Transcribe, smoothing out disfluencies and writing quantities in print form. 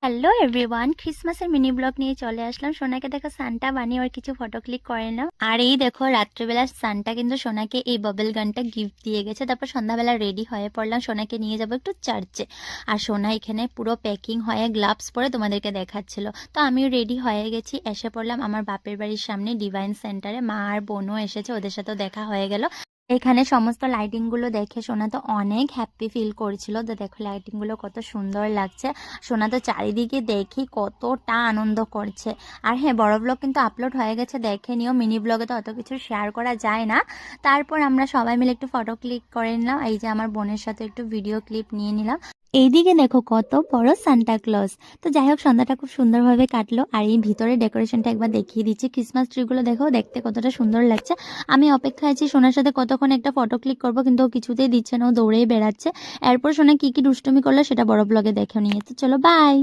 Hello everyone, ক্রিসমাসের mini blog নিয়ে চলে আসলাম। সোনাকে দেখো সান্টা বানিয়ে ওর কিছু ফটো ক্লিক করে নাও। আর এই দেখো রাত্রেবেলা সান্টা কিন্তু সোনাকে এই বাবল গানটা গিফট দিয়ে গেছে। তারপর সন্ধ্যাবেলা রেডি হয়ে পড়লাম, সোনাকে নিয়ে যাবো একটু চার্চে। আর সোনা এখানে পুরো প্যাকিং হয়ে গ্লাভস পরে তোমাদেরকে দেখাচ্ছিল। তো আমিও রেডি হয়ে গেছি, এসে পড়লাম আমার বাপের বাড়ির সামনে ডিভাইন সেন্টারে। মা আর বোনও এসেছে, ওদের সাথেও দেখা হয়ে গেল। এখানে সমস্ত লাইটিং গুলো দেখে সোনা তো অনেক হ্যাপি ফিল করছিল। তো দেখো লাইটিং গুলো কত সুন্দর লাগছে। সোনা তো চারিদিকে দেখি কতটা আনন্দ করছে। আর হ্যাঁ, বড় ব্লগ কিন্তু আপলোড হয়ে গেছে, দেখে নিও। মিনি ব্লগে তো অত কিছু শেয়ার করা যায় না। তারপর আমরা সবাই মিলে একটু ফটো ক্লিক করে নিলাম। এই যে আমার বোনের সাথে একটু ভিডিও ক্লিপ নিয়ে নিলাম। এইদিকে দেখো কত বড় সান্টা ক্লজ। তো যাই হোক, সন্ধ্যাটা খুব সুন্দরভাবে কাটলো। আর এই ভিতরে ডেকোরেশনটা একবার দেখিয়ে দিচ্ছি। ক্রিসমাস ট্রিগুলো দেখো, দেখতে কতটা সুন্দর লাগছে। আমি অপেক্ষায় আছি সোনার সাথে কতক্ষণ একটা ফটো ক্লিক করবো, কিন্তু ও কিছুতেই দিচ্ছে না, ও দৌড়েই বেড়াচ্ছে। এরপর সোনা কি কি দুষ্টুমি করলো সেটা বড় ব্লগে দেখে নিয়ে। তো চলো বাই।